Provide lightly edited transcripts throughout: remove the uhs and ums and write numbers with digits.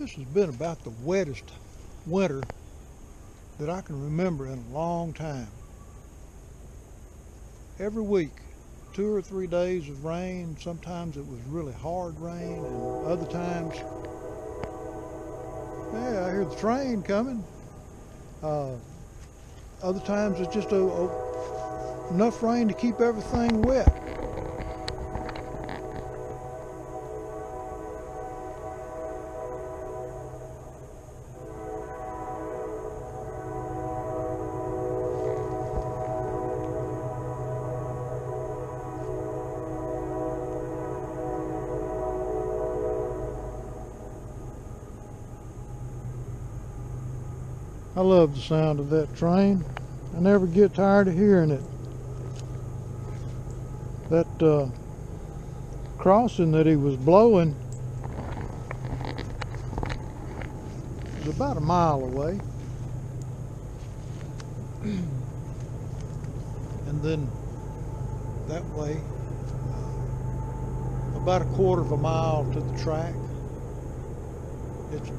This has been about the wettest winter that I can remember in a long time. Every week, 2 or 3 days of rain. Sometimes it was really hard rain, and other times, yeah, I hear the train coming. Other times it's just enough rain to keep everything wet. I love the sound of that train. I never get tired of hearing it. That crossing that he was blowing is about a mile away. And then that way, about a quarter of a mile to the track. It's a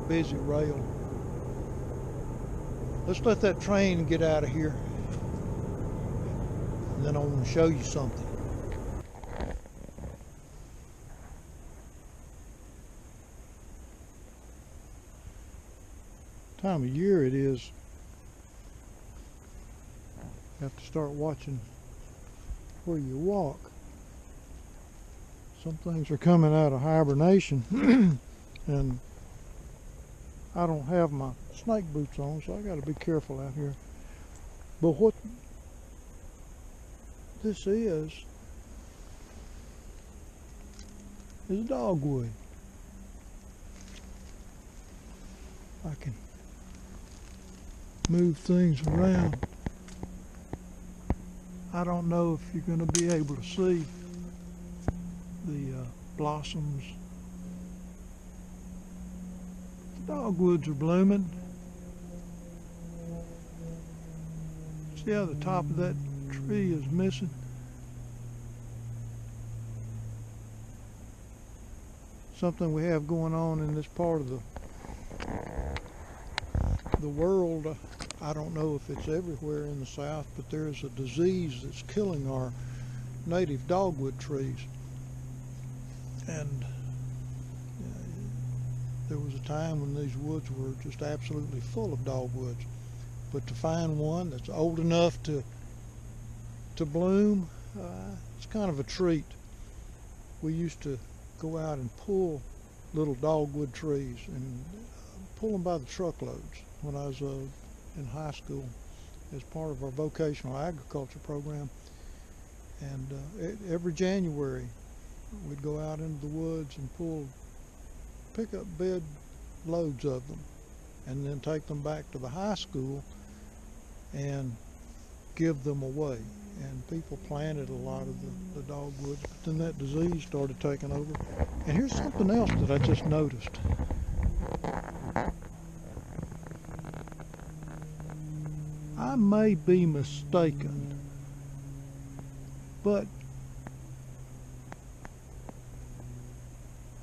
busy rail. Let's let that train get out of here, and then I want to show you something. Time of year it is. You have to start watching where you walk. Some things are coming out of hibernation and I don't have my snake boots on, so I got to be careful out here. But what this is dogwood. I can move things around. I don't know if you're going to be able to see the blossoms. Dogwoods are blooming. See how the top of that tree is missing? Something we have going on in this part of the world. I don't know if it's everywhere in the South, but there's a disease that's killing our native dogwood trees. And there was a time when these woods were just absolutely full of dogwoods, but to find one that's old enough to bloom, it's kind of a treat. We used to go out and pull little dogwood trees and pull them by the truckloads when I was in high school as part of our vocational agriculture program. And every January we'd go out into the woods and pick up bed loads of them and then take them back to the high school and give them away. And people planted a lot of the dogwoods, but then that disease started taking over. And here's something else that I just noticed. I may be mistaken, but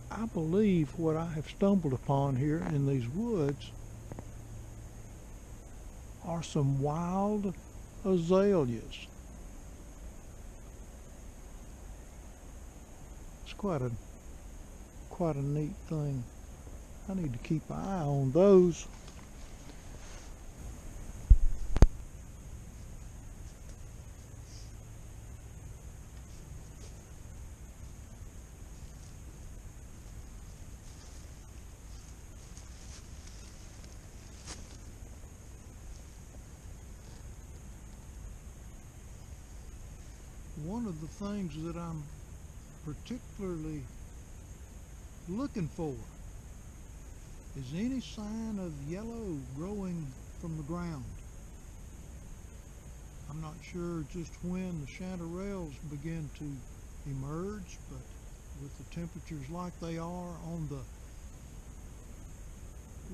I believe what I have stumbled upon here in these woods are some wild azaleas. It's quite a neat thing. I need to keep an eye on those. One of the things that I'm particularly looking for is any sign of yellow growing from the ground. I'm not sure just when the chanterelles begin to emerge, but with the temperatures like they are on the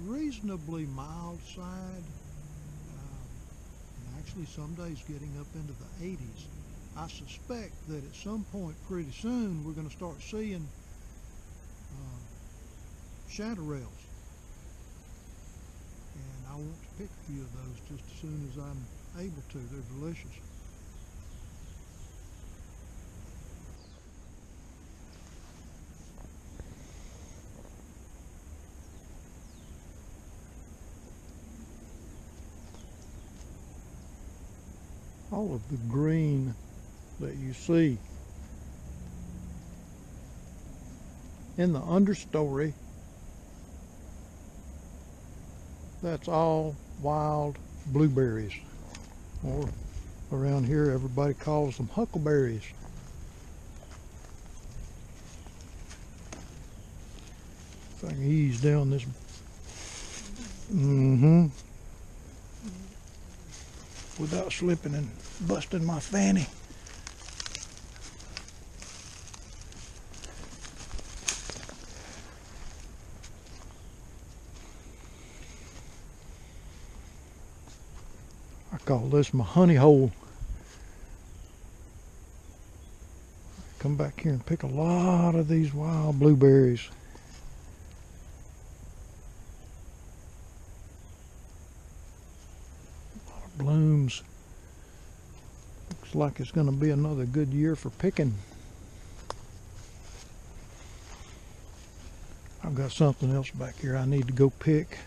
reasonably mild side, and actually some days getting up into the 80s, I suspect that at some point pretty soon we're going to start seeing shadow rails. And I want to pick a few of those just as soon as I'm able to. They're delicious. All of the green that you see in the understory, that's all wild blueberries, or around here everybody calls them huckleberries. If I can ease down this. Without slipping and busting my fanny. I call this my honey hole. Come back here and pick a lot of these wild blueberries. Blooms. Looks like it's going to be another good year for picking. I've got something else back here I need to go pick.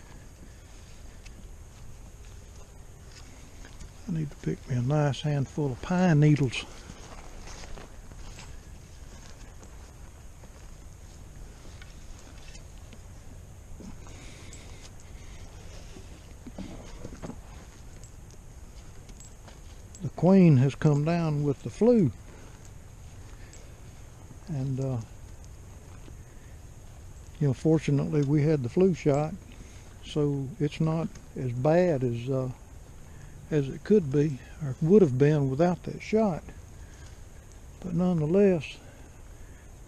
I need to pick me a nice handful of pine needles. The queen has come down with the flu, and you know, fortunately we had the flu shot, so it's not as bad as it could be or would have been without that shot. But nonetheless,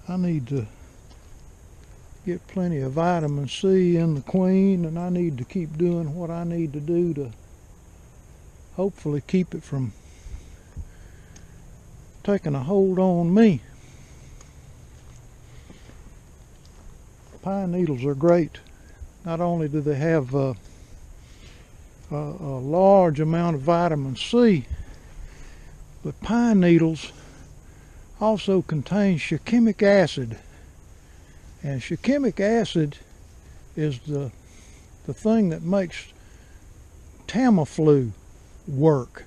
I need to get plenty of vitamin C in the queen, and I need to keep doing what I need to do to hopefully keep it from taking a hold on me. Pine needles are great. Not only do they have a large amount of vitamin C, but pine needles also contain shikimic acid. And shikimic acid is the thing that makes Tamiflu work.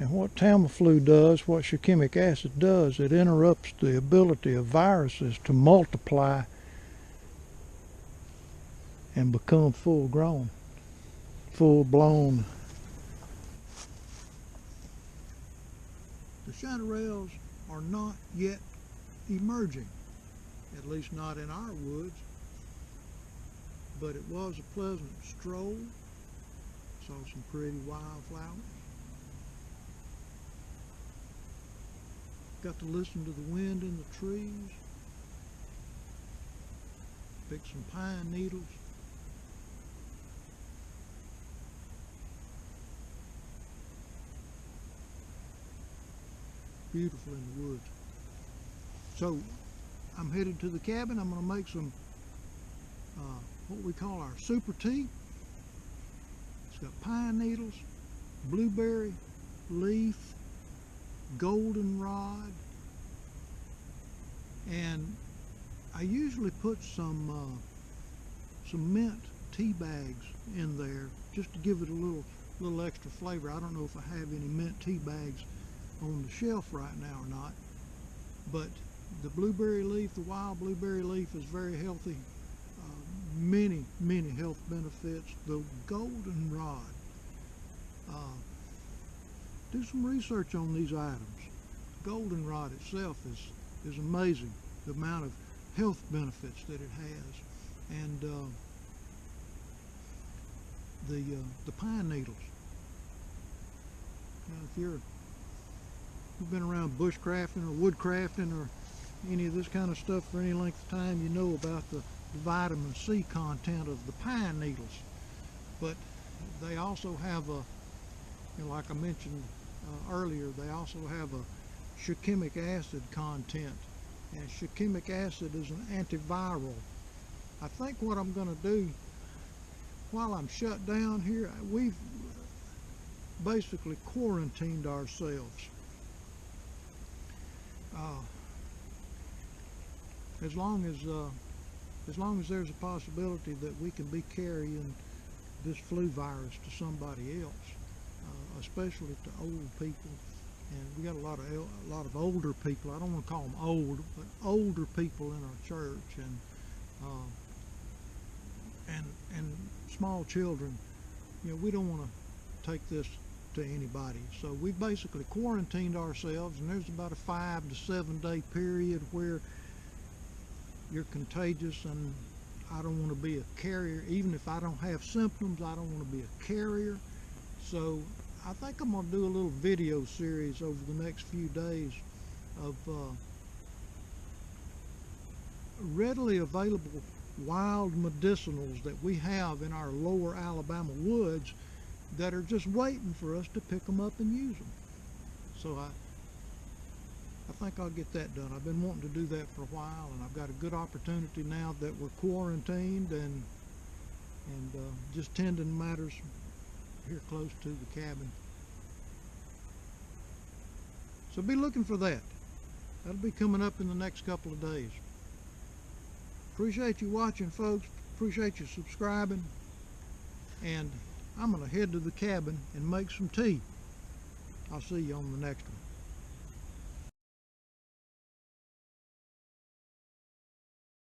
And what Tamiflu does, what shikimic acid does, it interrupts the ability of viruses to multiply and become full grown, full blown. The shadow rails are not yet emerging, at least not in our woods, but it was a pleasant stroll. Saw some pretty wildflowers. Got to listen to the wind in the trees. Pick some pine needles. Beautiful in the woods. So I'm headed to the cabin. I'm going to make some what we call our super tea. It's got pine needles, blueberry leaf, goldenrod, and I usually put some mint tea bags in there just to give it a little extra flavor. I don't know if I have any mint tea bags on the shelf right now or not, but the blueberry leaf, the wild blueberry leaf, is very healthy. Many health benefits. The goldenrod, do some research on these items. Goldenrod itself is amazing, the amount of health benefits that it has. And the pine needles. Now, if you've been around bushcrafting or woodcrafting or any of this kind of stuff for any length of time, you know about the vitamin C content of the pine needles. But they also have like I mentioned earlier, they also have a shikimic acid content. And shikimic acid is an antiviral. I think what I'm going to do while I'm shut down here, we've basically quarantined ourselves. As long as there's a possibility that we can be carrying this flu virus to somebody else, especially to old people, and we got a lot of older people. I don't want to call them old, but older people in our church, and small children. You know, we don't want to take this to anybody. So we basically quarantined ourselves, and there's about a 5 to 7 day period where you're contagious, and I don't want to be a carrier. Even if I don't have symptoms, I don't want to be a carrier. So I think I'm going to do a little video series over the next few days of readily available wild medicinals that we have in our lower Alabama woods that are just waiting for us to pick them up and use them. So I think I'll get that done. I've been wanting to do that for a while, and I've got a good opportunity now that we're quarantined and just tending matters here close to the cabin. So be looking for that. That'll be coming up in the next couple of days. Appreciate you watching, folks. Appreciate you subscribing. And I'm going to head to the cabin and make some tea. I'll see you on the next one.